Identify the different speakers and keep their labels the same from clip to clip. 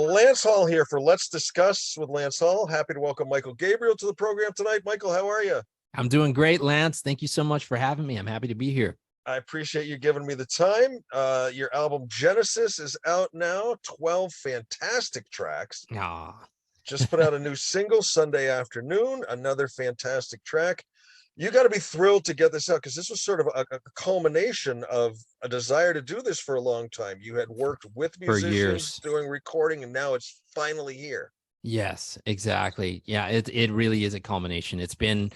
Speaker 1: Lance Hall here for Let's Discuss with Lance Hall. Happy to welcome Mychael Gabriel to the program tonight. Mychael, how are you?
Speaker 2: I'm doing great, Lance. Thank you so much for having me. I'm happy to be here.
Speaker 1: I appreciate you giving me the time. Your album Genesis is out now, 12 fantastic tracks.
Speaker 2: Ah,
Speaker 1: Just put out a new single Sunday afternoon, another fantastic track. You got to be thrilled to get this out because this was sort of a culmination of a desire to do this for a long time. You had worked with
Speaker 2: for
Speaker 1: musicians
Speaker 2: years.
Speaker 1: doing recording, and now it's finally here.
Speaker 2: Yes, exactly. Yeah, it really is a culmination. It's been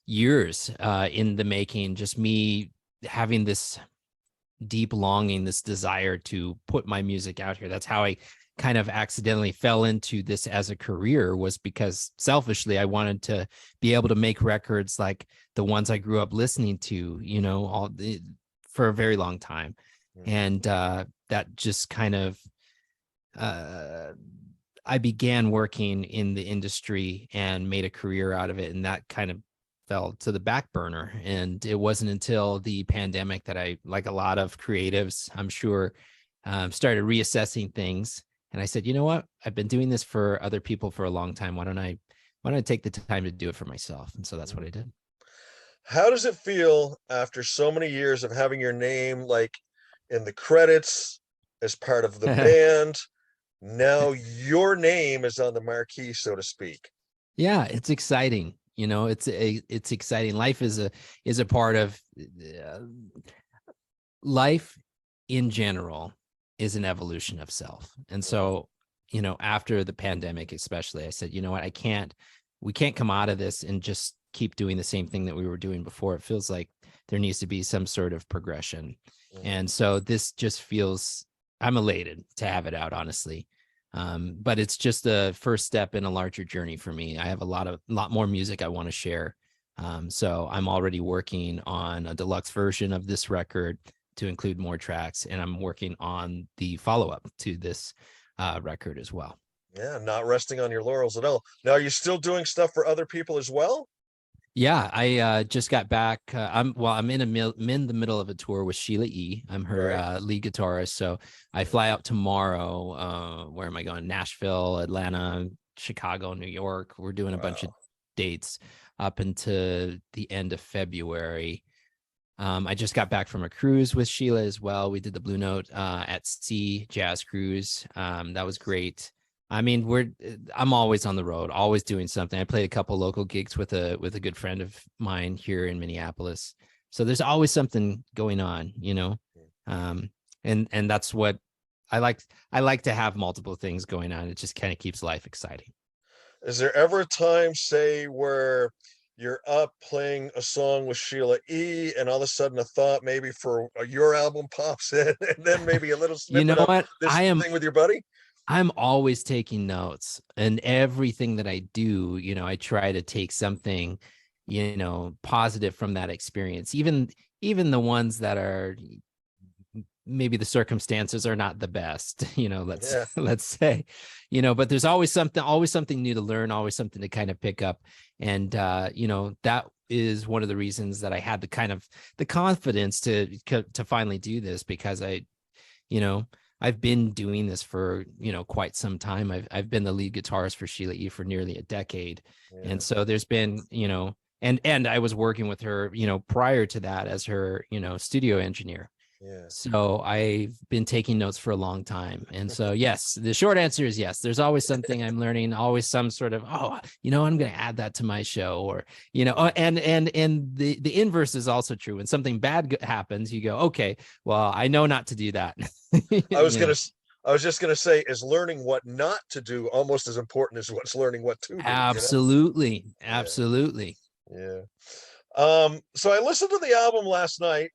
Speaker 2: years in the making, just me having this deep longing, this desire to put my music out here. That's how I kind of accidentally fell into this as a career, was because selfishly I wanted to be able to make records like the ones I grew up listening to, for a very long time. And that just kind of uh I began working in the industry and made a career out of it, and that kind of fell to the back burner. And it wasn't until the pandemic that I, like a lot of creatives, I'm sure, started reassessing things. And I said, you know what? I've been doing this for other people for a long time. Why don't I take the time to do it for myself? And so that's what I did.
Speaker 1: How does it feel after so many years of having your name like in the credits as part of the band? Now your name is on the marquee, so to speak.
Speaker 2: Yeah, it's exciting. It's exciting. Life is a part of uh, life in general is an evolution of self. And so, after the pandemic, especially, I said, you know what, we can't come out of this and just keep doing the same thing that we were doing before. It feels like there needs to be some sort of progression. And so this just feels, I'm elated to have it out, honestly. But it's just a first step in a larger journey for me. I have a lot more music I want to share. So I'm already working on a deluxe version of this record to include more tracks, and I'm working on the follow-up to this record as well.
Speaker 1: Yeah, not resting on your laurels at all. Now, are you still doing stuff for other people as well?
Speaker 2: Yeah, I just got back. I'm I'm in the middle of a tour with Sheila E. I'm her
Speaker 1: Right.
Speaker 2: lead guitarist. So I fly out tomorrow. Where am I going? Nashville, Atlanta, Chicago, New York. We're doing a bunch of
Speaker 1: Wow.
Speaker 2: dates up into the end of February. I just got back from a cruise with Sheila as well. We did the Blue Note at Sea Jazz Cruise. That was great. I mean, I'm always on the road, always doing something. I played a couple local gigs with a good friend of mine here in Minneapolis. So there's always something going on. Um, and that's what I like. I like to have multiple things going on. It just kind of keeps life exciting.
Speaker 1: Is there ever a time, say, where you're up playing a song with Sheila E. and all of a sudden a thought maybe for your album pops in and then maybe a little
Speaker 2: You know
Speaker 1: snippet of
Speaker 2: what?
Speaker 1: this thing with your buddy?
Speaker 2: I'm always taking notes, and everything that I do, I try to take something, positive from that experience. Even the ones that are, maybe the circumstances are not the best, let's
Speaker 1: Yeah.
Speaker 2: let's say, but there's always something new to learn, always something to kind of pick up. And that is one of the reasons that I had the kind of the confidence to finally do this, because you know, I've been doing this for, quite some time. I've been the lead guitarist for Sheila E. for nearly a decade.
Speaker 1: Yeah.
Speaker 2: And so there's been, and I was working with her, prior to that as her, studio engineer.
Speaker 1: Yeah.
Speaker 2: So I've been taking notes for a long time. And so, yes, the short answer is yes. There's always something I'm learning, always some sort of, I'm going to add that to my show, or, and the inverse is also true. When something bad happens, you go, okay, well, I know not to do that.
Speaker 1: I was
Speaker 2: You know,
Speaker 1: gonna I was just gonna say, is learning what not to do almost as important as what's learning what to do?
Speaker 2: absolutely.
Speaker 1: Yeah.
Speaker 2: Absolutely.
Speaker 1: Yeah. So I listened to the album last night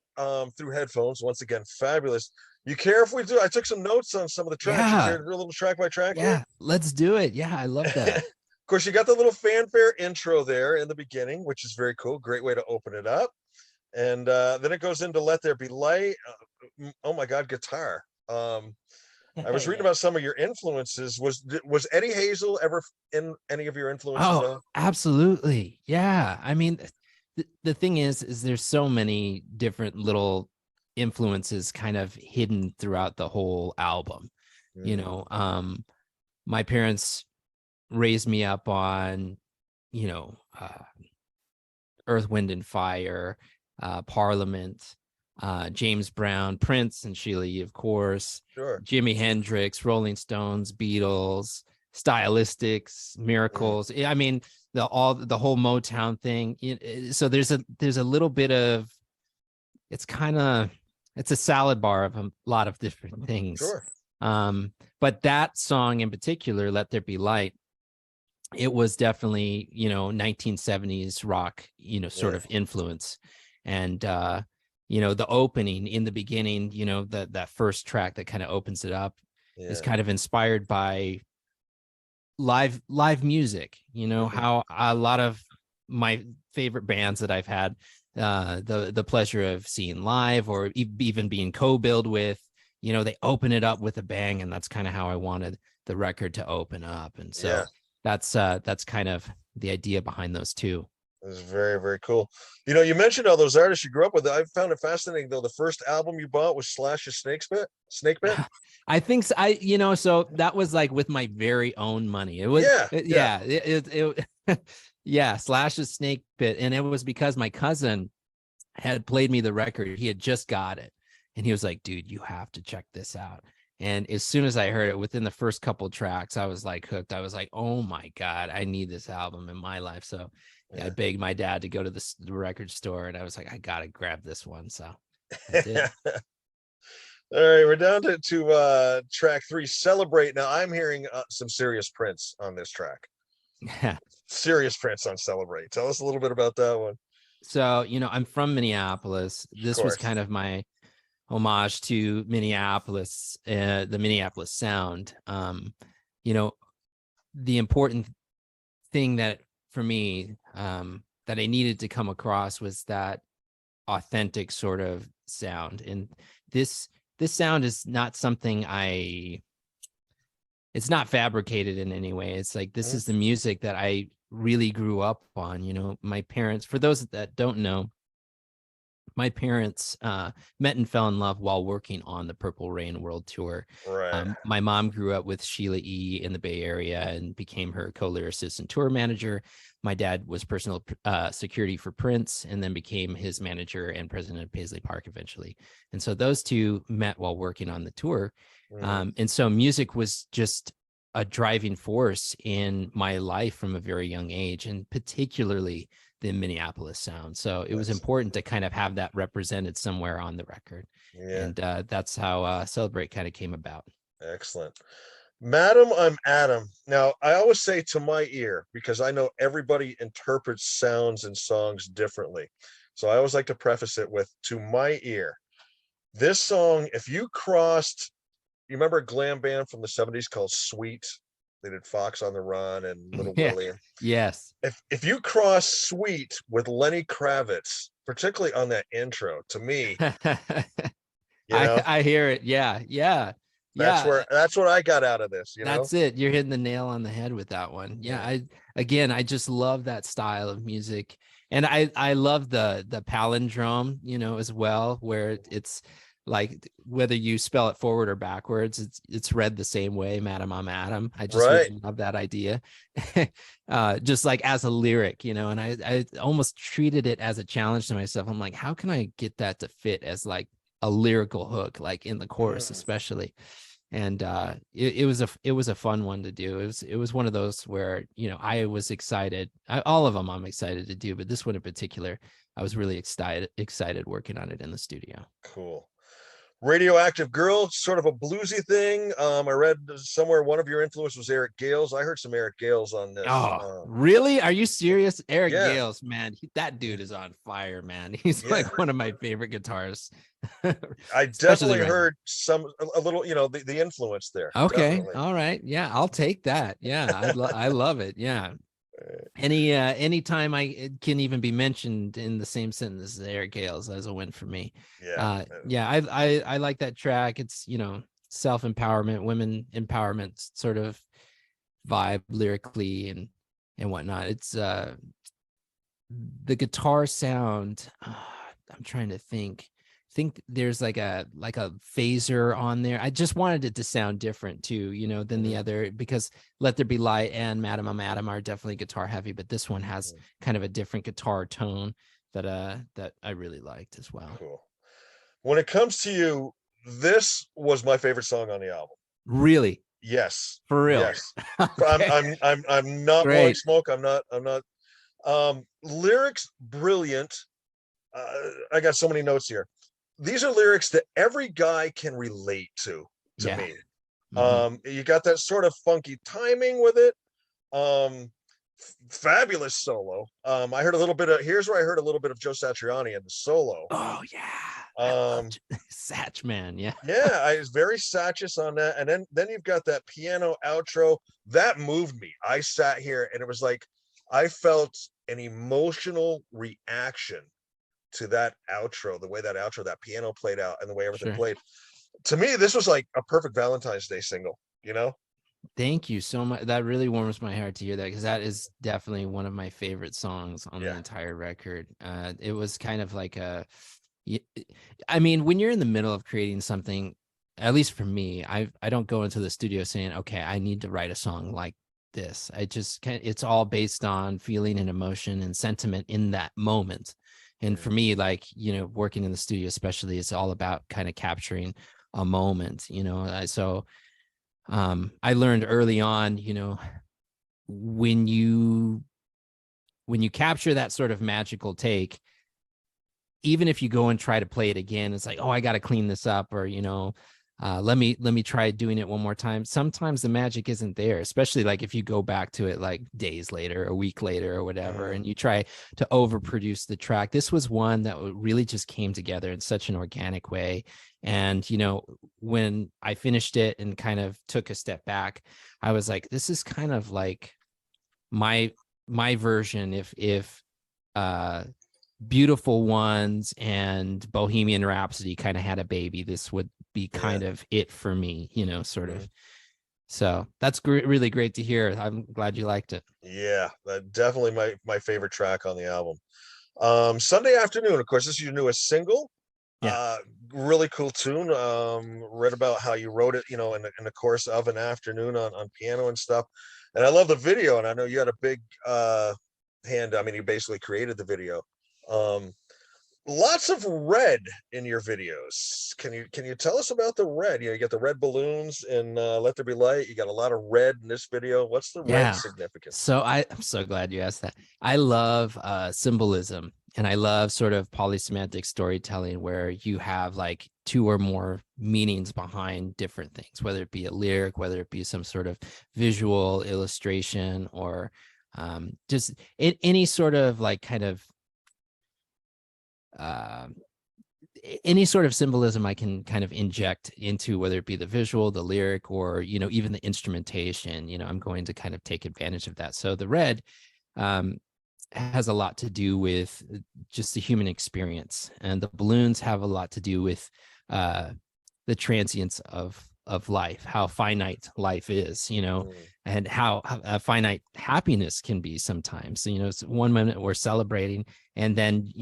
Speaker 1: through headphones. Once again, fabulous. You care if we do? I took some notes on some of the tracks. You care
Speaker 2: Yeah.
Speaker 1: to do a little track by track here?
Speaker 2: Yeah. Let's do it. Yeah. I love that.
Speaker 1: Of course, you got the little fanfare intro there in the beginning, which is very cool. Great way to open it up. And then it goes into Let There Be Light. Oh my God, guitar. I was reading
Speaker 2: Yeah.
Speaker 1: about some of your influences. Was Eddie Hazel ever in any of your influences at
Speaker 2: Oh,
Speaker 1: all?
Speaker 2: absolutely. Yeah. I mean, the thing is there's so many different little influences kind of hidden throughout the whole album, you
Speaker 1: Mm,
Speaker 2: know. Um, my parents raised me up on, Earth, Wind and Fire, Parliament, James Brown, Prince and Sheila E., of course,
Speaker 1: Sure.
Speaker 2: Jimi Hendrix, Rolling Stones, Beatles, Stylistics, Miracles. I mean, the whole Motown thing. So there's a little bit of, it's a salad bar of a lot of different things.
Speaker 1: Sure.
Speaker 2: But that song in particular, Let There Be Light, it was definitely, 1970s rock, sort of influence. And, the opening in the beginning, that first track that kind of opens it up is kind of inspired by live music, how a lot of my favorite bands that I've had the pleasure of seeing live or even being co-billed with, they open it up with a bang, and that's kind of how I wanted the record to open up. And so that's kind of the idea behind those two.
Speaker 1: It was very, very cool. You mentioned all those artists you grew up with. I found it fascinating though. The first album you bought was Slash's Snake Pit.
Speaker 2: I think so. So that was like with my very own money. It was, Slash's Snake Pit. And it was because my cousin had played me the record. He had just got it. And he was like, dude, you have to check this out. And as soon as I heard it, within the first couple tracks, I was like hooked. I was like, oh my God, I need this album in my life. So I begged my dad to go to the record store, and I was like, I got to grab this one. So I did.
Speaker 1: All right, we're down to track 3, Celebrate. Now I'm hearing some serious Prince on this track. Serious Prince on Celebrate. Tell us a little bit about that one.
Speaker 2: So, I'm from Minneapolis. This was kind of my homage to Minneapolis, the Minneapolis sound. The important thing that for me that I needed to come across was that authentic sort of sound. And this sound is not something it's not fabricated in any way. It's like, this is the music that I really grew up on. My parents, for those that don't know, my parents met and fell in love while working on the Purple Rain World Tour.
Speaker 1: Right.
Speaker 2: My mom grew up with Sheila E. in the Bay Area and became her co-lyricist and tour manager. My dad was personal security for Prince, and then became his manager and president of Paisley Park eventually. And so those two met while working on the tour. And so music was just a driving force in my life from a very young age, and particularly the Minneapolis sound. So it was important to kind of have that represented somewhere on the record. And that's how Celebrate kind of came about.
Speaker 1: Excellent. Madam, I'm Adam. Now, I always say to my ear, because I know everybody interprets sounds and songs differently. So I always like to preface it with, to my ear, this song, if you crossed, you remember a glam band from the 70s called Sweet? They did Fox on the Run and Little Willie.
Speaker 2: Yes.
Speaker 1: If you cross Sweet with Lenny Kravitz, particularly on that intro, to me,
Speaker 2: I hear it. Yeah.
Speaker 1: That's what I got out of this.
Speaker 2: That's it. You're hitting the nail on the head with that one. Yeah. I just love that style of music. And I love the palindrome, as well, where it's like, whether you spell it forward or backwards, it's read the same way. Madam, I'm Adam. I just really love that idea. Just like as a lyric, and I almost treated it as a challenge to myself. I'm like, how can I get that to fit as like a lyrical hook, like in the chorus, especially? And it was a fun one to do. It was one of those where, I was excited. All of them I'm excited to do, but this one in particular, I was really excited working on it in the studio.
Speaker 1: Cool. Radioactive Girl, sort of a bluesy thing. I read somewhere one of your influence was Eric Gales. I heard some Eric Gales on this.
Speaker 2: Oh, really? Are you serious? Eric Gales, man, that dude is on fire, man. He's like one of my favorite guitarists.
Speaker 1: I definitely heard a little, the influence there.
Speaker 2: Okay.
Speaker 1: Definitely.
Speaker 2: All right. Yeah, I'll take that. Yeah, I love it. Yeah. Anytime I can even be mentioned in the same sentence as Eric Gales, as a win for me. I like that track. It's self-empowerment, women empowerment sort of vibe lyrically and whatnot. It's the guitar sound. I'm trying to think. think there's like a phaser on there. I just wanted it to sound different too, than the other, because Let There Be Light and Madam I'm Adam are definitely guitar heavy, but this one has kind of a different guitar tone that I really liked as well.
Speaker 1: Cool. When it comes to you, this was my favorite song on the album.
Speaker 2: Really?
Speaker 1: Yes.
Speaker 2: For real?
Speaker 1: Yes.
Speaker 2: Okay.
Speaker 1: I'm not blowing
Speaker 2: Great.
Speaker 1: smoke. I'm not. Lyrics brilliant. I got so many notes here. These are lyrics that every guy can relate to
Speaker 2: Yeah.
Speaker 1: me.
Speaker 2: Mhm.
Speaker 1: You got that sort of funky timing with it. Fabulous solo. I heard a little bit of, here's where I heard a little bit of Joe Satriani in the solo.
Speaker 2: Oh yeah. I love
Speaker 1: Um,
Speaker 2: Satch, man. Yeah.
Speaker 1: yeah, I was very Satchus on that. And then you've got that piano outro that moved me. I sat here and it was like I felt an emotional reaction to that outro, the way that outro, that piano played out, and the way everything
Speaker 2: Sure.
Speaker 1: played. To me, this was like a perfect Valentine's Day single. You know?
Speaker 2: Thank you so much. That really warms my heart to hear that, because that is definitely one of my favorite songs on the
Speaker 1: Yeah.
Speaker 2: entire record. It was kind of like I mean, when you're in the middle of creating something, at least for me, I don't go into the studio saying, okay, I need to write a song like this. I just can't, it's all based on feeling and emotion and sentiment in that moment. And for me, like, working in the studio, especially, it's all about kind of capturing a moment, so I learned early on, when you capture that sort of magical take, even if you go and try to play it again, it's like, oh, I got to clean this up, or let me try doing it one more time. Sometimes the magic isn't there, especially like if you go back to it like days later, a week later, or whatever, and you try to overproduce the track. This was one that really just came together in such an organic way. And when I finished it and kind of took a step back, I was like, this is kind of like my version. If Beautiful Ones and Bohemian Rhapsody kind of had a baby, this would be kind of it for me, sort of. So that's really great to hear. I'm glad you liked it.
Speaker 1: Yeah, definitely my favorite track on the album. Sunday Afternoon, of course, this is your newest single.
Speaker 2: Yeah.
Speaker 1: Really cool tune. Read about how you wrote it, in the course of an afternoon on piano and stuff. And I love the video, and I know you had a big hand. I mean, you basically created the video. Um, Lots of red in your videos. Can you tell us about the red? You get the red balloons in Let There Be Light. You got a lot of red in this video. What's the red
Speaker 2: Yeah.
Speaker 1: significance?
Speaker 2: So I'm so glad you asked that. I love symbolism, and I love sort of polysemantic storytelling where you have like two or more meanings behind different things, whether it be a lyric, whether it be some sort of visual illustration, or just any sort of like kind of uh, any sort of symbolism I can kind of inject into, whether it be the visual, the lyric, or even the instrumentation. I'm going to kind of take advantage of that. So the red has a lot to do with just the human experience, and the balloons have a lot to do with the transience of life, how finite life is, and how finite happiness can be sometimes. It's one minute we're celebrating, and then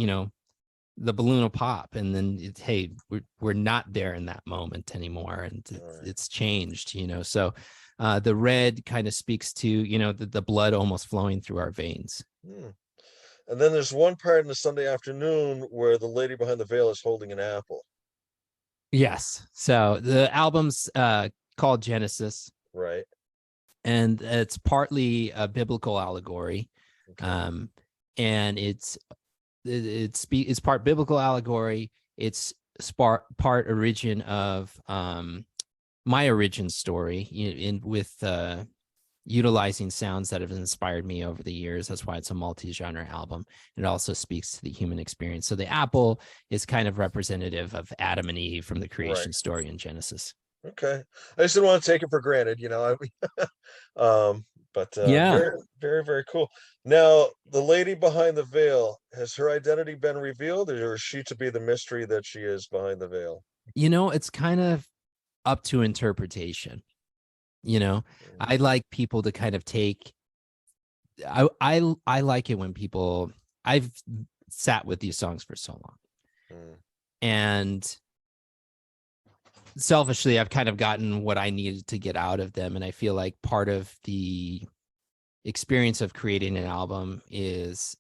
Speaker 2: the balloon will pop, and then hey, we're not there in that moment anymore, and it's changed. So the red kind of speaks to the blood almost flowing through our veins.
Speaker 1: And then there's one part in the Sunday Afternoon where the lady behind the veil is holding an apple.
Speaker 2: Yes. So the album's called Genesis,
Speaker 1: Right.
Speaker 2: and it's partly a biblical allegory.
Speaker 1: Okay.
Speaker 2: And it's part biblical allegory. It's part origin of my origin story with utilizing sounds that have inspired me over the years. That's why it's a multi-genre album. It also speaks to the human experience. So the apple is kind of representative of Adam and Eve from the creation story in Genesis.
Speaker 1: Okay. I just didn't want to take it for granted, um, but
Speaker 2: Yeah.
Speaker 1: very, very, very cool. Now, the lady behind the veil, has her identity been revealed, or is she to be the mystery that she is behind the veil?
Speaker 2: It's kind of up to interpretation. I like people to kind of take I like it when people, I've sat with these songs for so long. And selfishly, I've kind of gotten what I needed to get out of them. And I feel like part of the experience of creating an album is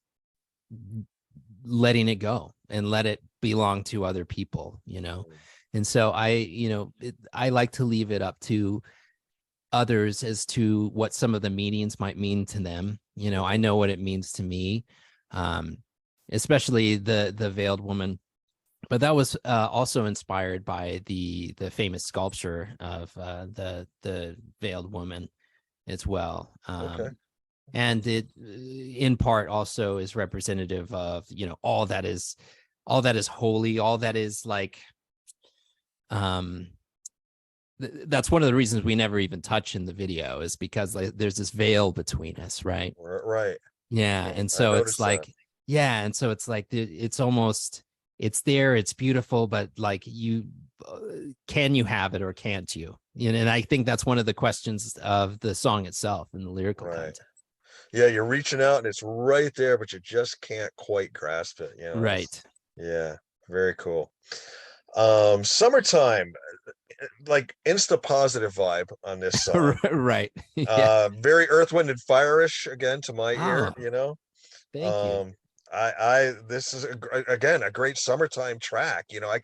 Speaker 2: letting it go and let it belong to other people, you know? And so I like to leave it up to others as to what some of the meanings might mean to them. You know, I know what it means to me, especially the veiled woman. But that was also inspired by the famous sculpture of the veiled woman as well.
Speaker 1: Okay.
Speaker 2: And it in part also is representative of, you know, all that is holy, all that is like that's one of the reasons we never even touch in the video, is because like there's this veil between us, right?
Speaker 1: Right.
Speaker 2: Yeah.
Speaker 1: Yeah,
Speaker 2: And
Speaker 1: I
Speaker 2: so it's
Speaker 1: noticed that.
Speaker 2: like, yeah. And so it's like, it's almost, it's there, it's beautiful, but like can you have it or can't you? You know, and I think that's one of the questions of the song itself and the lyrical
Speaker 1: Right.
Speaker 2: content.
Speaker 1: Yeah, you're reaching out and it's right there, but you just can't quite grasp it. You know,
Speaker 2: Right.
Speaker 1: yeah, very cool. Summertime, like insta positive vibe on this song.
Speaker 2: Right. Yeah.
Speaker 1: Very Earth, Wind, and Fire-ish again to my ear,
Speaker 2: Oh,
Speaker 1: you know.
Speaker 2: thank you.
Speaker 1: Um, this is again a great summertime track. You know,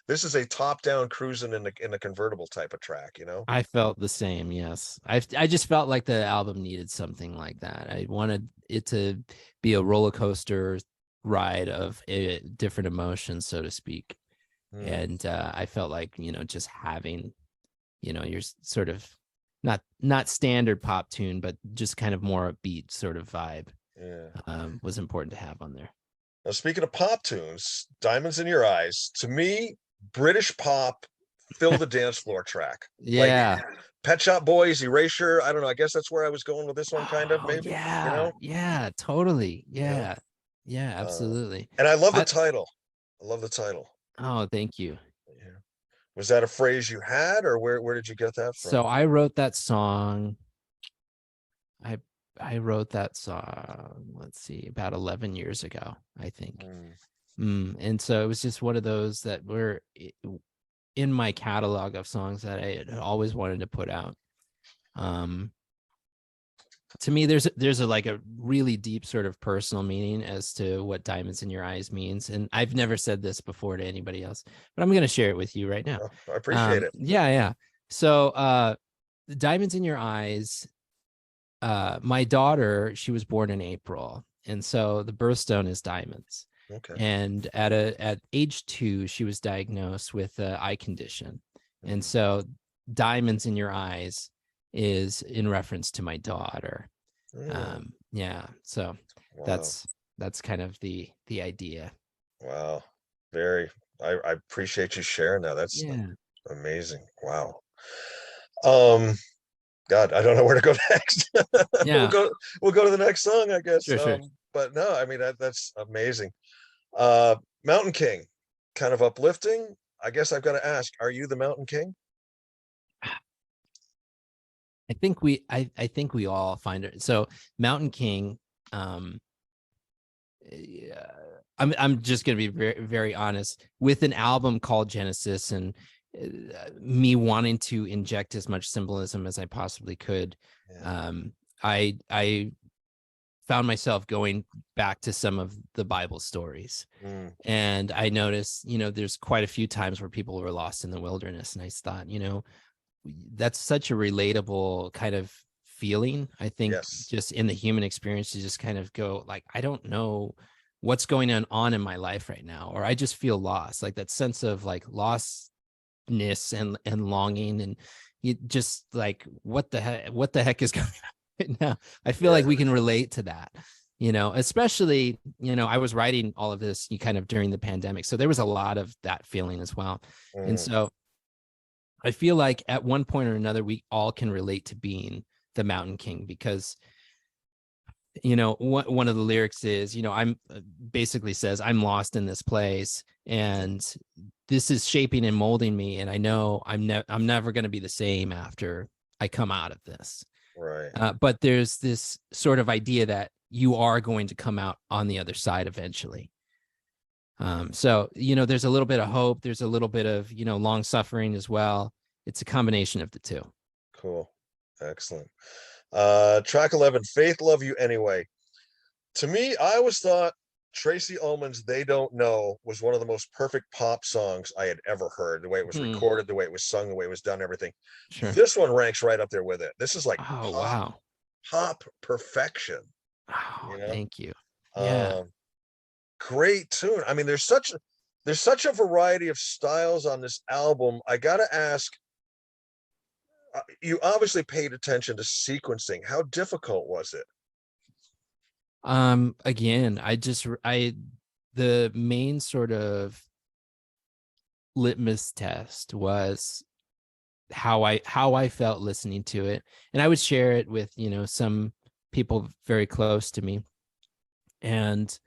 Speaker 1: this is a top-down cruising in the convertible type of track, you know.
Speaker 2: I felt the same. Yes. I just felt like the album needed something like that. I wanted it to be a roller coaster ride of different emotions, so to speak.
Speaker 1: Hmm.
Speaker 2: And I felt like, you know, just having, you know, your sort of not standard pop tune, but just kind of more upbeat sort of vibe
Speaker 1: Yeah.
Speaker 2: was important to have on there.
Speaker 1: Now, speaking of pop tunes, Diamonds in Your Eyes, to me, British pop fill the dance floor track. Like
Speaker 2: Yeah.
Speaker 1: Pet Shop Boys, Erasure. I don't know. I guess that's where I was going with this one, kind of,
Speaker 2: Oh
Speaker 1: maybe, you
Speaker 2: yeah.
Speaker 1: know?
Speaker 2: Yeah, totally.
Speaker 1: You know?
Speaker 2: Yeah. Yeah,
Speaker 1: Uh,
Speaker 2: absolutely.
Speaker 1: and I love the
Speaker 2: I
Speaker 1: title. I love the title.
Speaker 2: Oh, thank you.
Speaker 1: Yeah. Was that a phrase you had, or where did you get that from?
Speaker 2: So I wrote that song. I I wrote that song, let's see, about 11 years ago, I think.
Speaker 1: Mm,
Speaker 2: And so it was just one of those that were in my catalog of songs that I had always wanted to put out. Um, to me, there's a like a really deep sort of personal meaning as to what Diamonds in Your Eyes means. And I've never said this before to anybody else, but I'm going to share it with you right now.
Speaker 1: oh, I appreciate it.
Speaker 2: Yeah, yeah. So Diamonds in Your Eyes, my daughter, she was born in April, and so the birthstone is diamonds.
Speaker 1: Okay.
Speaker 2: And at age 2, she was diagnosed with an eye condition, and
Speaker 1: Mm,
Speaker 2: so Diamonds in Your Eyes is in reference to my daughter.
Speaker 1: mm,
Speaker 2: Yeah, so
Speaker 1: wow.
Speaker 2: that's kind of the idea.
Speaker 1: Wow. Very. I appreciate you sharing that. That's
Speaker 2: Yeah,
Speaker 1: amazing. Wow. Um, God, I don't know where to go next. We'll
Speaker 2: yeah,
Speaker 1: go we'll go to the next song, I guess.
Speaker 2: sure, sure.
Speaker 1: But no, I mean that's amazing. Mountain King, kind of uplifting. I guess I've got to ask, are you the Mountain King?
Speaker 2: I think we all find it. So Mountain King, um, yeah, I'm just gonna be very very honest with an album called Genesis, and me wanting to inject as much symbolism as I possibly could.
Speaker 1: Yeah.
Speaker 2: I found myself going back to some of the Bible stories,
Speaker 1: Mm,
Speaker 2: and I noticed, you know, there's quite a few times where people were lost in the wilderness, and I thought, you know, that's such a relatable kind of feeling. I think
Speaker 1: yes.
Speaker 2: just in the human experience to just kind of go like, I don't know what's going on in my life right now, or I just feel lost, like that sense of like lostness and longing, and you just like, what the heck is going on right now? I feel
Speaker 1: Yeah.
Speaker 2: like we can relate to that, you know, especially, you know, I was writing all of this kind of during the pandemic, so there was a lot of that feeling as well. And
Speaker 1: Mm,
Speaker 2: so I feel like at one point or another, we all can relate to being the Mountain King, because, you know, one of the lyrics is, you know, I'm basically says, I'm lost in this place, and this is shaping and molding me. And I know I'm never going to be the same after I come out of this.
Speaker 1: right.
Speaker 2: But there's this sort of idea that you are going to come out on the other side eventually. So, there's a little bit of hope. There's a little bit of, long suffering as well. It's a combination of the two.
Speaker 1: Cool. Excellent. Track 11, Faith Love You Anyway. To me, I always thought Tracy Ullman's They Don't Know was one of the most perfect pop songs I had ever heard. The way it was recorded, the way it was sung, the way it was done, everything.
Speaker 2: Sure.
Speaker 1: This one ranks right up there with it. This is like
Speaker 2: Oh, wow.
Speaker 1: pop perfection.
Speaker 2: Oh,
Speaker 1: You know?
Speaker 2: thank you. Yeah.
Speaker 1: Great tune. I mean, there's such a variety of styles on this album. I gotta ask, you obviously paid attention to sequencing. How difficult was it?
Speaker 2: Again, the main sort of litmus test was how I felt listening to it. And I would share it with, some people very close to me. And,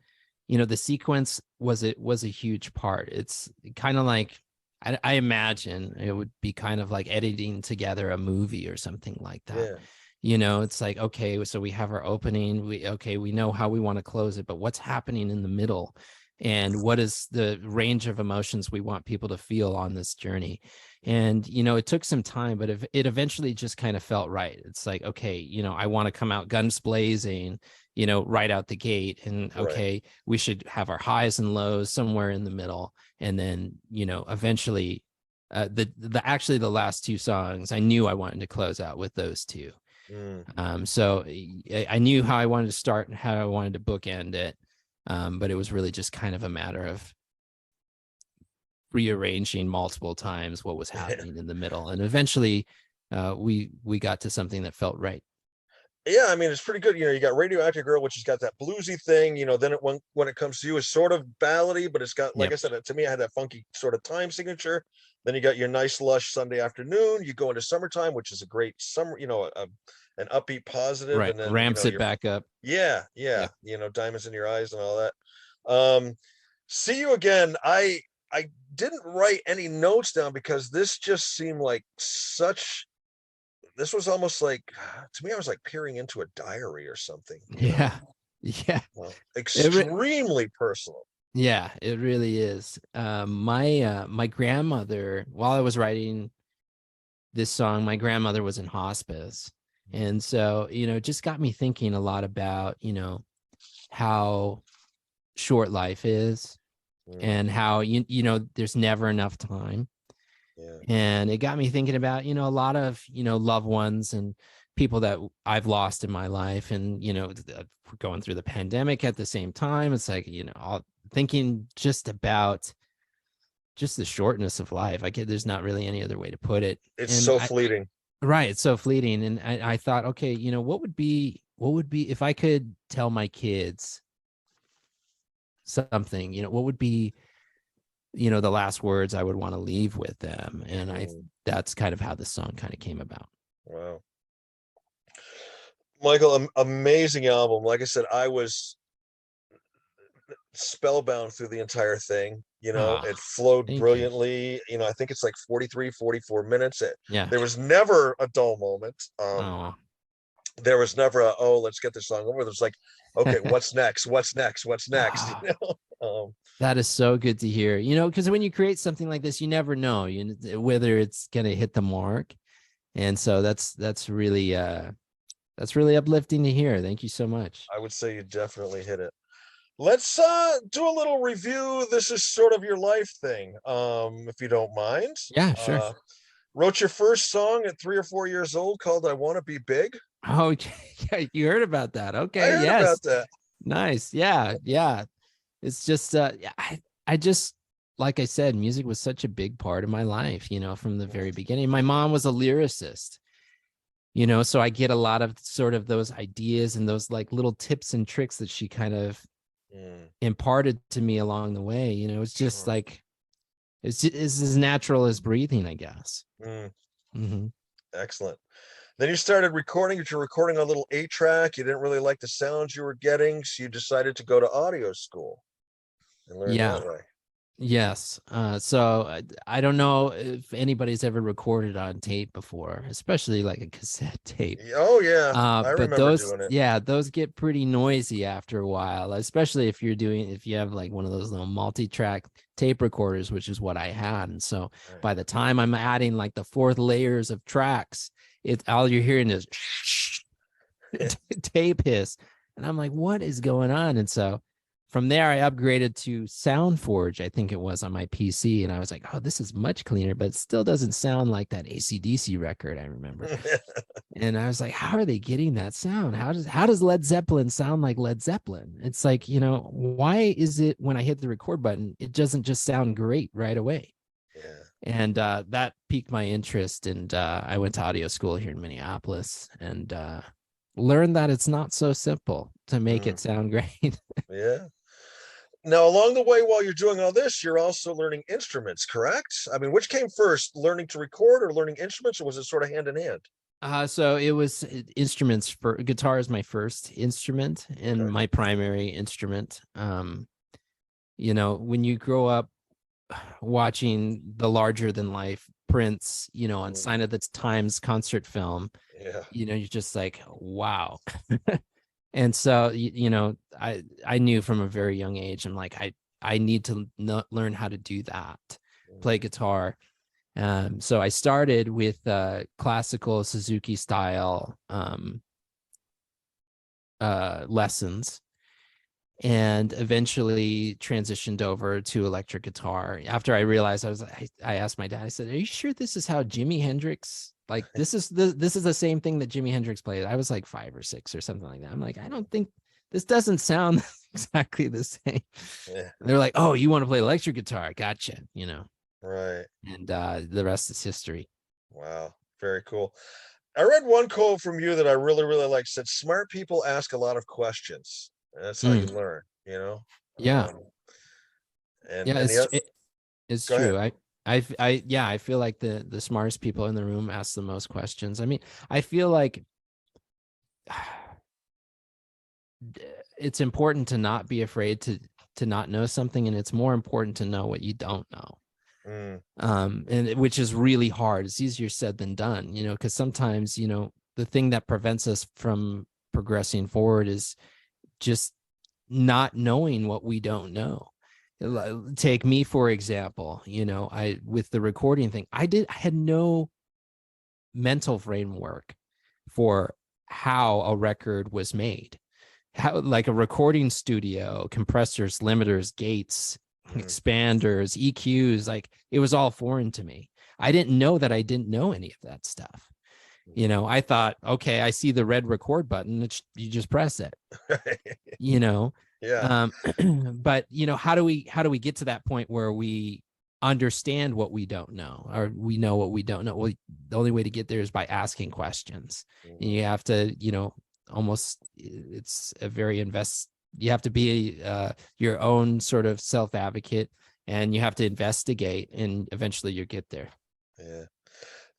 Speaker 2: the sequence was a huge part. It's kind of like, I imagine it would be kind of like editing together a movie or something like that.
Speaker 1: Yeah.
Speaker 2: It's like, okay, so we have our opening, we know how we want to close it, but what's happening in the middle, and what is the range of emotions we want people to feel on this journey? And it took some time, but it eventually just kind of felt right. It's like, okay, I want to come out guns blazing, right out the gate, and okay,
Speaker 1: Right.
Speaker 2: we should have our highs and lows somewhere in the middle. And then eventually actually the last two songs, I knew I wanted to close out with those two. So I knew how I wanted to start and how I wanted to bookend it. But it was really just kind of a matter of rearranging multiple times what was happening in the middle. And eventually we got to something that felt right.
Speaker 1: Yeah, I mean, it's pretty good. You got Radioactive Girl, which has got that bluesy thing. Then when it comes to you, it's sort of ballady, but it's got, like
Speaker 2: Yep.
Speaker 1: I said, to me, I had that funky sort of time signature. Then you got your nice lush Sunday afternoon. You go into Summertime, which is a great summer, an upbeat positive,
Speaker 2: Right.
Speaker 1: and then
Speaker 2: Ramps it back up.
Speaker 1: yeah,
Speaker 2: Yep.
Speaker 1: Diamonds in Your Eyes and all that. See You Again. I didn't write any notes down because this just seemed like this was almost like, to me, I was like peering into a diary or something.
Speaker 2: Yeah. Yeah.
Speaker 1: Extremely personal.
Speaker 2: Yeah, it really is. My grandmother, while I was writing this song, my grandmother was in hospice. And so, it just got me thinking a lot about, how short life is, and how, there's never enough time.
Speaker 1: Yeah.
Speaker 2: And it got me thinking about, a lot of, loved ones and people that I've lost in my life. And, we're going through the pandemic at the same time. It's like, thinking just about just the shortness of life. There's not really any other way to put it.
Speaker 1: It's
Speaker 2: And
Speaker 1: so fleeting.
Speaker 2: right. It's so fleeting. And I thought, okay, what would be if I could tell my kids something, what would be, the last words I would want to leave with them. And that's kind of how the song kind of came about.
Speaker 1: Wow. Mychael, amazing album. Like I said, I was spellbound through the entire thing. It flowed
Speaker 2: Thank you.
Speaker 1: brilliantly. I think it's like 43, 44 minutes.
Speaker 2: Yeah.
Speaker 1: There was never a dull moment. There was never let's get this song over. There's like, okay, what's next? What's next? What's next?
Speaker 2: That is so good to hear, because when you create something like this, you never know whether it's going to hit the mark. And so that's really uplifting to hear. Thank you so much.
Speaker 1: I would say you definitely hit it. Let's do a little review. This is sort of your life thing, if you don't mind.
Speaker 2: Yeah, sure.
Speaker 1: Wrote your first song at 3 or 4 years old called I Want to Be Big.
Speaker 2: Oh, you heard about that. Okay.
Speaker 1: I heard about that.
Speaker 2: Nice. Yeah. It's just I just, like I said, music was such a big part of my life, from the very beginning. My mom was a lyricist, so I get a lot of sort of those ideas and those like little tips and tricks that she kind of imparted to me along the way. It's just like, it's as natural as breathing, I guess.
Speaker 1: Excellent. Then you started recording, but you're recording a little 8-track. You didn't really like the sounds you were getting, so you decided to go to audio school and learn that way.
Speaker 2: Yes. I don't know if anybody's ever recorded on tape before, especially like a cassette tape.
Speaker 1: Oh yeah, I
Speaker 2: But
Speaker 1: remember
Speaker 2: those,
Speaker 1: doing it.
Speaker 2: yeah, those get pretty noisy after a while, especially if you have like one of those little multi-track tape recorders, which is what I had. And so
Speaker 1: Right.
Speaker 2: by the time I'm adding like the fourth layers of tracks, all you're hearing is tape hiss. And I'm like, what is going on? And so from there, I upgraded to SoundForge, I think it was on my PC. And I was like, oh, this is much cleaner, but it still doesn't sound like that AC/DC record I remember. And I was like, how are they getting that sound? How does Led Zeppelin sound like Led Zeppelin? It's like, why is it when I hit the record button, it doesn't just sound great right away?
Speaker 1: Yeah.
Speaker 2: And that piqued my interest. And I went to audio school here in Minneapolis and learned that it's not so simple to make
Speaker 1: Mm,
Speaker 2: it sound great.
Speaker 1: yeah. Now, along the way, while you're doing all this, you're also learning instruments, correct? I mean, which came first, learning to record or learning instruments, or was it sort of hand in hand?
Speaker 2: So it was instruments. For guitar is my first instrument and
Speaker 1: Okay.
Speaker 2: my primary instrument. When you grow up watching the larger than life Prince, on
Speaker 1: Mm,
Speaker 2: Sign of the Times concert film,
Speaker 1: yeah.
Speaker 2: you're just like, wow. And so, I knew from a very young age, I'm like, I need to learn how to do that,
Speaker 1: Mm,
Speaker 2: play guitar. So I started with classical Suzuki style lessons and eventually transitioned over to electric guitar. After I realized I asked my dad, I said, are you sure this is how Jimi Hendrix, like this is the same thing that Jimi Hendrix played? I was like 5 or 6 or something like that. I'm like, I don't think this doesn't sound exactly the same.
Speaker 1: yeah.
Speaker 2: They're like, oh, you want to play electric guitar? Gotcha.
Speaker 1: Right.
Speaker 2: And the rest is history.
Speaker 1: Wow. Very cool. I read one quote from you that I really, really like. Said, "Smart people ask a lot of questions. And that's how you
Speaker 2: Mm,
Speaker 1: learn." You know.
Speaker 2: yeah.
Speaker 1: And
Speaker 2: Yeah,
Speaker 1: and the
Speaker 2: it's
Speaker 1: go ahead.
Speaker 2: true. Yeah, I feel like the smartest people in the room ask the most questions. I mean, I feel like it's important to not be afraid to not know something, and it's more important to know what you don't know.
Speaker 1: Mm,
Speaker 2: And which is really hard. It's easier said than done, because sometimes, the thing that prevents us from progressing forward is just not knowing what we don't know. Take me for example. I with the recording thing, I had no mental framework for how a record was made, how like a recording studio, compressors, limiters, gates,
Speaker 1: mm,
Speaker 2: expanders, EQs, like it was all foreign to me. I didn't know that I didn't know any of that stuff.
Speaker 1: mm.
Speaker 2: I thought, okay, I see the red record button, you just press it.
Speaker 1: Right.
Speaker 2: you know
Speaker 1: Yeah.
Speaker 2: um but how do we get to that point where we understand what we don't know, or we know what we don't know? Well, the only way to get there is by asking questions. And
Speaker 1: Mhm.
Speaker 2: you have to, almost, it's a very you have to be your own sort of self advocate, and you have to investigate, and eventually you get there.
Speaker 1: Yeah.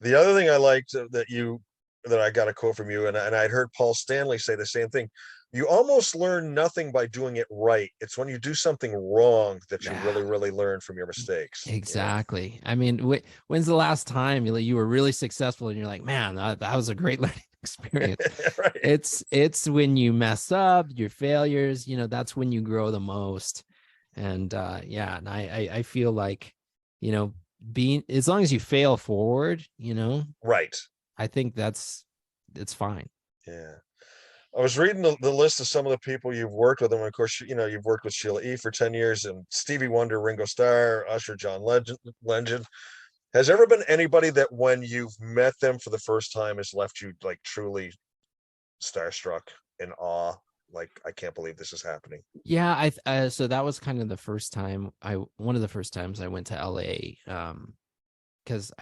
Speaker 1: The other thing I liked that I got a quote from you, and I'd heard Paul Stanley say the same thing. You almost learn nothing by doing it right. It's when you do something wrong that you
Speaker 2: Yeah.
Speaker 1: really, really learn from your mistakes. You know.
Speaker 2: Exactly. I mean, when's the last time you were really successful and you're like, man, that was a great learning experience?
Speaker 1: Right.
Speaker 2: It's when you mess up, your failures, that's when you grow the most. And yeah, and I feel like, you know, being, as long as you fail forward,
Speaker 1: Right.
Speaker 2: I think it's fine.
Speaker 1: Yeah. I was reading the list of some of the people you've worked with, and of course, you've worked with Sheila E. for 10 years, and Stevie Wonder, Ringo Starr, Usher, John Legend. Has ever been anybody that when you've met them for the first time has left you like truly starstruck, in awe, like I can't believe this is happening?
Speaker 2: Yeah, so that was kind of the first time one of the first times I went to LA. Because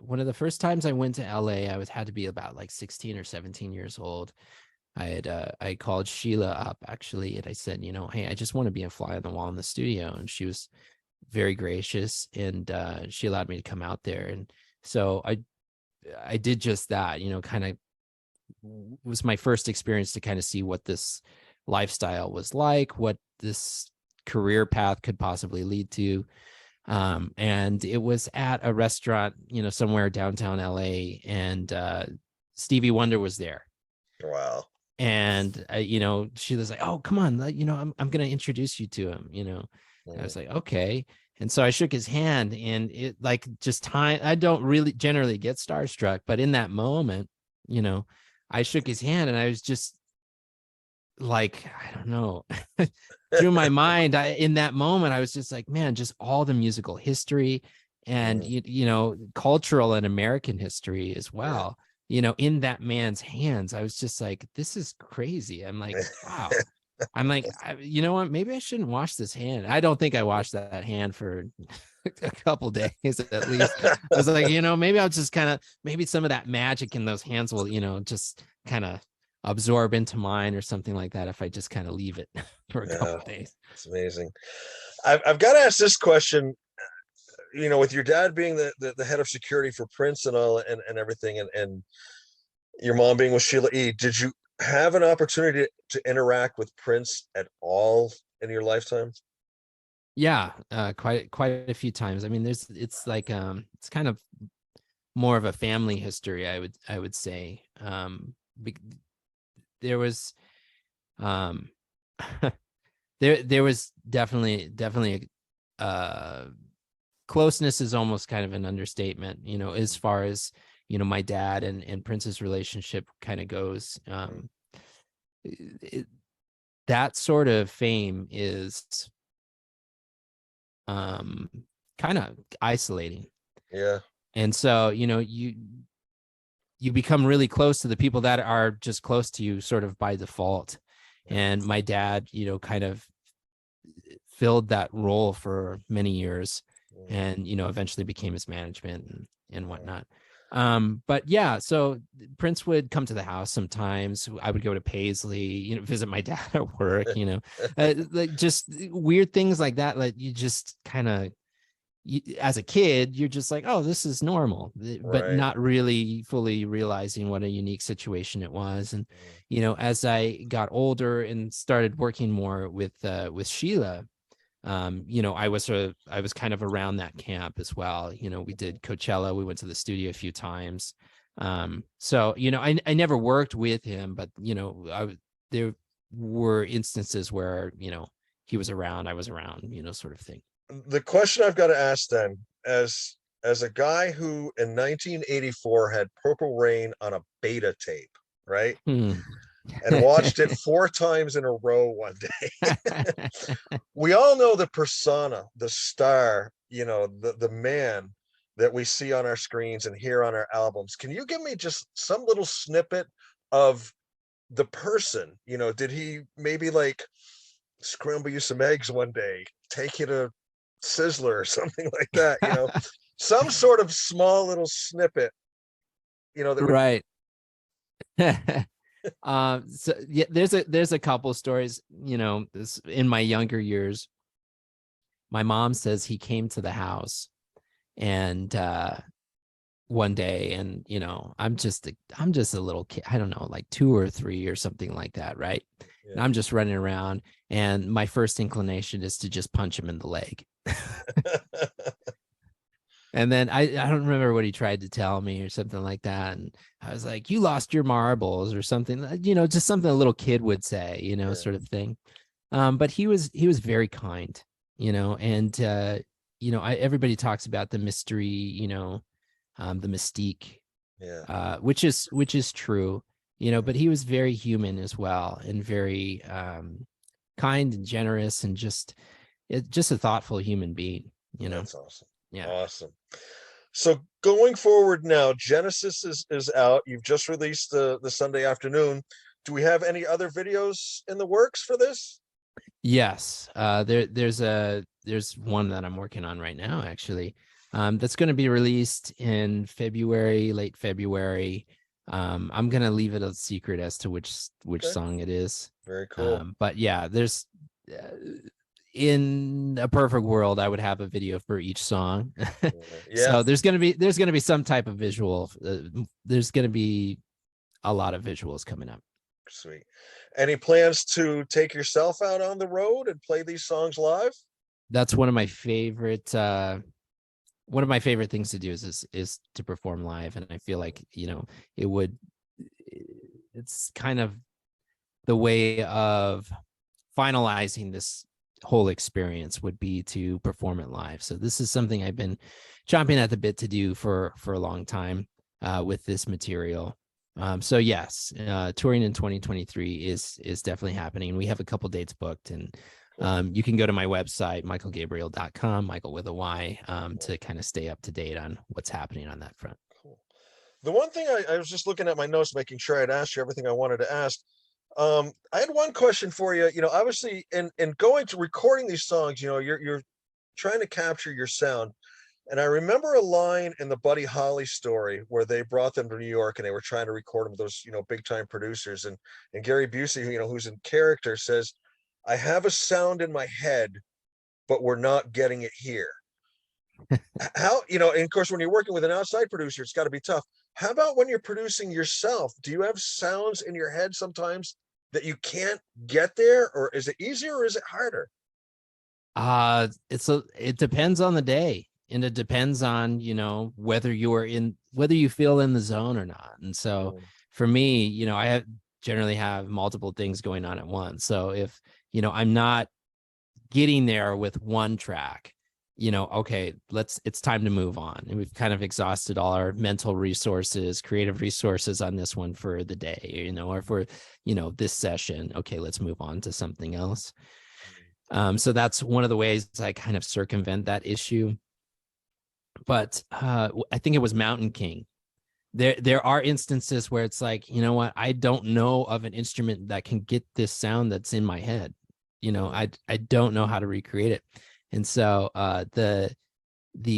Speaker 2: one of the first times I went to LA, had to be about like 16 or 17 years old. I called Sheila up actually, and I said, hey, I just want to be a fly on the wall in the studio. And she was very gracious, and she allowed me to come out there. And so I did just that, kind of was my first experience to kind of see what this lifestyle was like, what this career path could possibly lead to. And it was at a restaurant, somewhere downtown LA, and Stevie Wonder was there.
Speaker 1: Wow.
Speaker 2: And she was like, "Oh, come on, I'm gonna introduce you to him." I was like, "Okay." And so I shook his hand, and it like just time. I don't really generally get starstruck, but in that moment, I shook his hand, and I was just like, I don't know, through my mind, in that moment, I was just like, man, just all the musical history and cultural and American history as well. In that man's hands, I was just like, this is crazy. I'm like, wow. I'm like, you know what? Maybe I shouldn't wash this hand. I don't think I washed that hand for a couple days at least. I was like, maybe I'll just maybe some of that magic in those hands will, just kind of absorb into mine or something like that if I just kind of leave it for a couple of days.
Speaker 1: It's amazing. I've got to ask this question. With your dad being the head of security for Prince and all and everything, and your mom being with Sheila E., did you have an opportunity to interact with Prince at all in your lifetime?
Speaker 2: Yeah, quite a few times. I mean, it's like it's kind of more of a family history, I would say. There was there was definitely closeness is almost kind of an understatement, as far as my dad and Prince's relationship kind of goes. That sort of fame is kind of isolating.
Speaker 1: Yeah.
Speaker 2: And so you become really close to the people that are just close to you sort of by default. And my dad, kind of filled that role for many years, and eventually became his management and whatnot. But yeah, so Prince would come to the house sometimes. I would go to Paisley, visit my dad at work, like just weird things like that. Like you just kind of, as a kid, you're just like, oh, this is normal, but
Speaker 1: Right.
Speaker 2: not really fully realizing what a unique situation it was. And, as I got older and started working more with Sheila, I was kind of around that camp as well. We did Coachella, we went to the studio a few times. So, I never worked with him, but, there were instances where, he was around, I was around, sort of thing.
Speaker 1: The question I've got to ask then, as a guy who in 1984 had Purple Rain on a beta tape, right? And watched it 4 times in a row one day. We all know the persona, the star, the man that we see on our screens and hear on our albums. Can you give me just some little snippet of the person? Did he maybe like scramble you some eggs one day, take you to Sizzler or something like that? Some sort of small little snippet, that would...
Speaker 2: Right. So yeah, there's a couple stories, this, in my younger years. My mom says he came to the house and one day, and I'm just a little kid, I don't know, like 2 or 3 or something like that, right?
Speaker 1: Yeah.
Speaker 2: And I'm just running around, and my first inclination is to just punch him in the leg. And then I don't remember what he tried to tell me or something like that. And I was like, you lost your marbles or something, just something a little kid would say,
Speaker 1: Yeah.
Speaker 2: sort of thing. But he was very kind, and everybody talks about the mystery, the mystique, which is true, but he was very human as well, and very kind and generous, and just a thoughtful human being.
Speaker 1: That's awesome.
Speaker 2: Yeah.
Speaker 1: Awesome. So going forward now, Genesis is out. You've just released the Sunday Afternoon. Do we have any other videos in the works for this?
Speaker 2: Yes. There's one that I'm working on right now, actually. That's going to be released in February, late February. I'm going to leave it a secret as to which song it is.
Speaker 1: Very cool.
Speaker 2: But yeah, there's in a perfect world, I would have a video for each song.
Speaker 1: Yeah.
Speaker 2: So there's gonna be some type of visual. There's gonna be a lot of visuals coming up.
Speaker 1: Sweet. Any plans to take yourself out on the road and play these songs live?
Speaker 2: That's one of my favorite things to do is to perform live. And I feel like, it would, it's kind of the way of finalizing this whole experience would be to perform it live. So this is something I've been chomping at the bit to do for a long time with this material. So yes, touring in 2023 is definitely happening. We have a couple dates booked, and you can go to my website, mychaelgabriel.com, Michael with a Y, to kind of stay up to date on what's happening on that front.
Speaker 1: Cool. The one thing I was just looking at my notes, making sure I'd asked you everything I wanted to ask. I had one question for you. Obviously, in going to recording these songs, you're trying to capture your sound. And I remember a line in the Buddy Holly story where they brought them to New York and they were trying to record them with those, big time producers. And Gary Busey, who's in character, says, "I have a sound in my head, but we're not getting it here." How, and of course, when you're working with an outside producer, it's got to be tough. How about when you're producing yourself? Do you have sounds in your head sometimes that you can't get there, or is it easier or is it harder?
Speaker 2: It depends on the day, and it depends on, whether you feel in the zone or not. And so for me, I generally have multiple things going on at once. So if, I'm not getting there with one track, okay, it's time to move on. And we've kind of exhausted all our mental resources, creative resources on this one for the day, or for, this session. Okay, let's move on to something else. So that's one of the ways I kind of circumvent that issue. But I think it was Mountain King. There are instances where it's like, what, I don't know of an instrument that can get this sound that's in my head. I don't know how to recreate it. And so the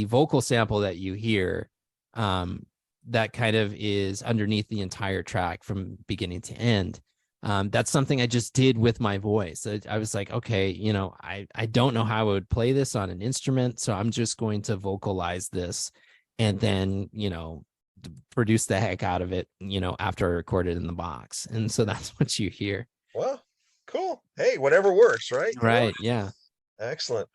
Speaker 2: vocal sample that you hear, that kind of is underneath the entire track from beginning to end. That's something I just did with my voice. I was like, okay, I don't know how I would play this on an instrument, so I'm just going to vocalize this and then, produce the heck out of it, after I record it in the box. And so that's what you hear.
Speaker 1: Well, cool. Hey, whatever works, right?
Speaker 2: Right. Yeah.
Speaker 1: Excellent.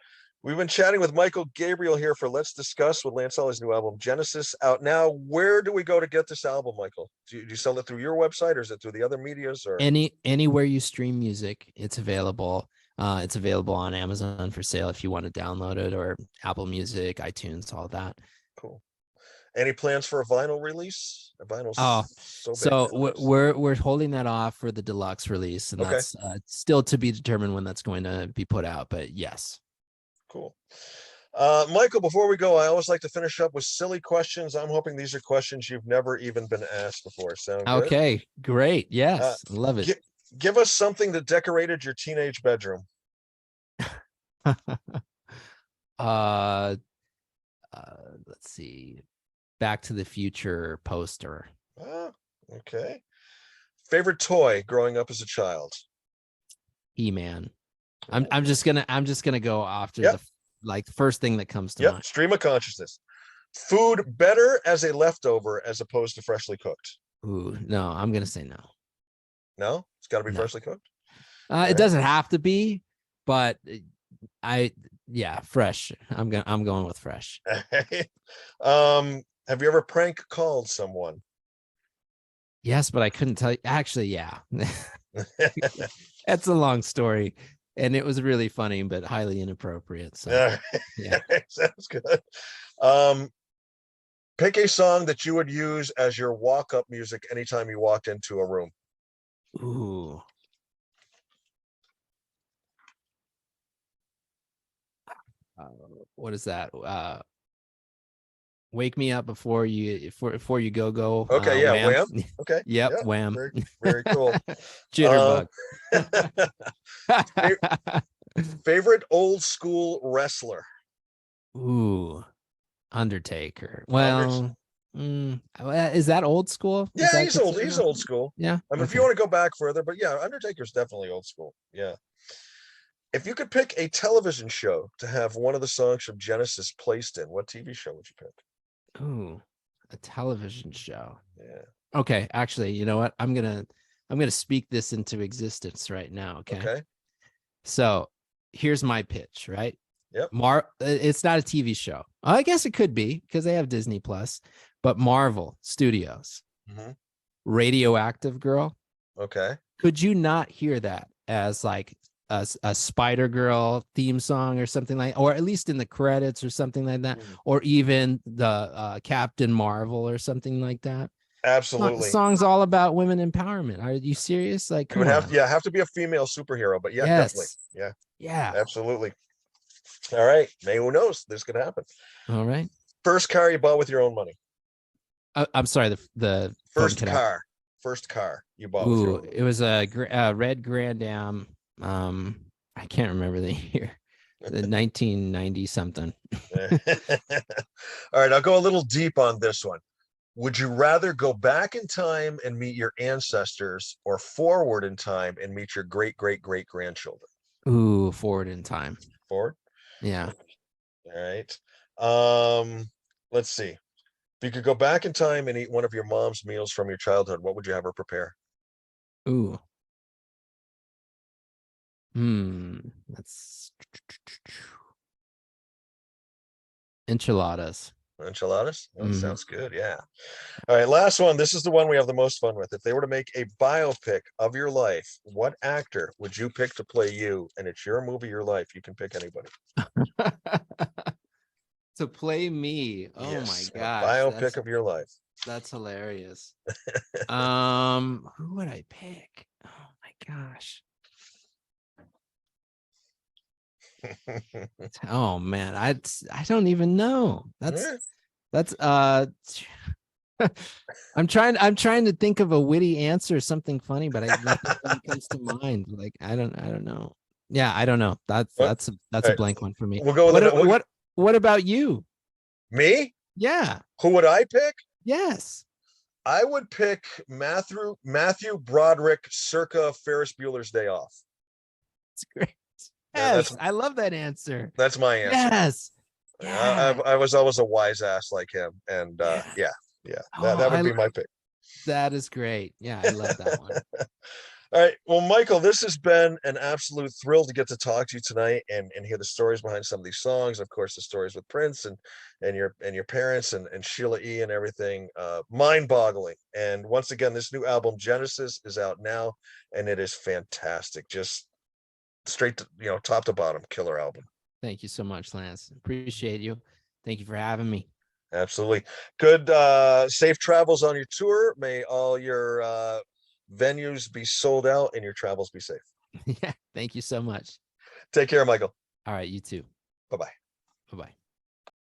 Speaker 1: We've been chatting with Mychael Gabriel here for Let's Discuss with Lance Elley's new album, Genesis, out now. Where do we go to get this album, Mychael? Do you sell it through your website, or is it through the other medias? Or
Speaker 2: anywhere you stream music, it's available. It's available on Amazon for sale if you want to download it, or Apple Music, iTunes, all that.
Speaker 1: Cool. Any plans for a vinyl release? A vinyl?
Speaker 2: So we're holding that off for the deluxe release, and that's still to be determined when that's going to be put out. But yes.
Speaker 1: Cool. Mychael, before we go, I always like to finish up with silly questions. I'm hoping these are questions you've never even been asked before. Sound good?
Speaker 2: Okay, great. Yes, love it.
Speaker 1: Give us something that decorated your teenage bedroom.
Speaker 2: Let's see. Back to the Future poster.
Speaker 1: Okay. Favorite toy growing up as a child?
Speaker 2: He-Man. I'm just gonna go after the first thing that comes to mind.
Speaker 1: Stream of consciousness. Food better as a leftover as opposed to freshly cooked?
Speaker 2: Ooh, no, I'm gonna say no.
Speaker 1: No, it's got to be freshly cooked.
Speaker 2: It doesn't have to be, but fresh. I'm going with fresh.
Speaker 1: Have you ever prank called someone?
Speaker 2: Yes, but I couldn't tell you. Actually, yeah. That's a long story, and it was really funny, but highly inappropriate. So yeah.
Speaker 1: Sounds good. Pick a song that you would use as your walk-up music anytime you walked into a room.
Speaker 2: Ooh. What is that? Wake Me Up Before You Go.
Speaker 1: Okay, Wham. Okay.
Speaker 2: Yep, Wham.
Speaker 1: Very, very cool.
Speaker 2: Jitterbug.
Speaker 1: Favorite old school wrestler?
Speaker 2: Ooh, Undertaker. Well, is that old school?
Speaker 1: Yeah, he's old. He's old school.
Speaker 2: Yeah.
Speaker 1: I mean, if you want to go back further, but yeah, Undertaker's definitely old school. Yeah. If you could pick a television show to have one of the songs from Genesis placed in, what TV show would you pick?
Speaker 2: Ooh, a television show.
Speaker 1: Yeah.
Speaker 2: Okay, actually, you know what? I'm gonna I'm going to speak this into existence right now. Okay.
Speaker 1: Okay.
Speaker 2: So here's my pitch, right?
Speaker 1: Yep.
Speaker 2: It's not a TV show. I guess it could be because they have Disney Plus, but Marvel Studios,
Speaker 1: Hmm.
Speaker 2: Radioactive Girl.
Speaker 1: Okay.
Speaker 2: Could you not hear that as like a Spider Girl theme song or something like, or at least in the credits or something like that,
Speaker 1: Mm.
Speaker 2: or even the Captain Marvel or something like that?
Speaker 1: Absolutely.
Speaker 2: Song's all about women empowerment. Are you serious? Like,
Speaker 1: It
Speaker 2: come
Speaker 1: would
Speaker 2: on.
Speaker 1: have to be a female superhero, but yeah, definitely.
Speaker 2: Yes.
Speaker 1: Yeah,
Speaker 2: Yeah.
Speaker 1: absolutely. All right. Maybe who knows? This could happen.
Speaker 2: All right.
Speaker 1: First car you bought with your own money.
Speaker 2: I'm sorry. The phone
Speaker 1: First
Speaker 2: cut out.
Speaker 1: car. First car you bought with your
Speaker 2: Ooh,
Speaker 1: own money.
Speaker 2: it was a red Grand Am. I can't remember the year. The 1990 something.
Speaker 1: All right, I'll go a little deep on this one. Would you rather go back in time and meet your ancestors or forward in time and meet your great great great grandchildren?
Speaker 2: Ooh, forward in time.
Speaker 1: Forward.
Speaker 2: Yeah.
Speaker 1: All right. Let's see. If you could go back in time and eat one of your mom's meals from your childhood, what would you have her prepare?
Speaker 2: Ooh. That's enchiladas.
Speaker 1: Enchiladas? That
Speaker 2: Hmm.
Speaker 1: sounds good. Yeah. All right, last one. This is the one we have the most fun with. If they were to make a biopic of your life, what actor would you pick to play you? And it's your movie, your life. You can pick anybody.
Speaker 2: To play me. Oh my
Speaker 1: Yes, a
Speaker 2: gosh,
Speaker 1: biopic of your life.
Speaker 2: that's hilarious. Who would I pick? Oh my gosh. Oh man, I don't even know. That's I'm trying to think of a witty answer, something funny, but nothing really comes to mind. Like I don't know. Yeah, I don't know.
Speaker 1: All
Speaker 2: That's a
Speaker 1: right,
Speaker 2: blank one for me.
Speaker 1: we'll go with it.
Speaker 2: What about you?
Speaker 1: Me?
Speaker 2: Yeah.
Speaker 1: Who would I pick?
Speaker 2: Yes.
Speaker 1: I would pick Matthew Broderick circa Ferris Bueller's Day Off.
Speaker 2: It's great.
Speaker 1: That's
Speaker 2: Yes, I love that answer.
Speaker 1: that's my answer.
Speaker 2: Yes. Yeah.
Speaker 1: I was always a wise ass like him, and
Speaker 2: Yeah.
Speaker 1: yeah,
Speaker 2: Oh,
Speaker 1: that would be my pick.
Speaker 2: that is great. Yeah, I love that one.
Speaker 1: All right. Well, Michael, this has been an absolute thrill to get to talk to you tonight and hear the stories behind some of these songs. Of course, the stories with Prince and your parents and Sheila E. and everything. Mind-boggling. And once again, this new album Genesis is out now, and it is fantastic. Just straight to top to bottom, killer album.
Speaker 2: Thank you so much, Lance. Appreciate you. Thank you for having me.
Speaker 1: Absolutely. Good safe travels on your tour. May all your venues be sold out and your travels be safe.
Speaker 2: Yeah. Thank you so much.
Speaker 1: Take care, Michael.
Speaker 2: All right, you too.
Speaker 1: Bye-bye.
Speaker 2: Bye-bye.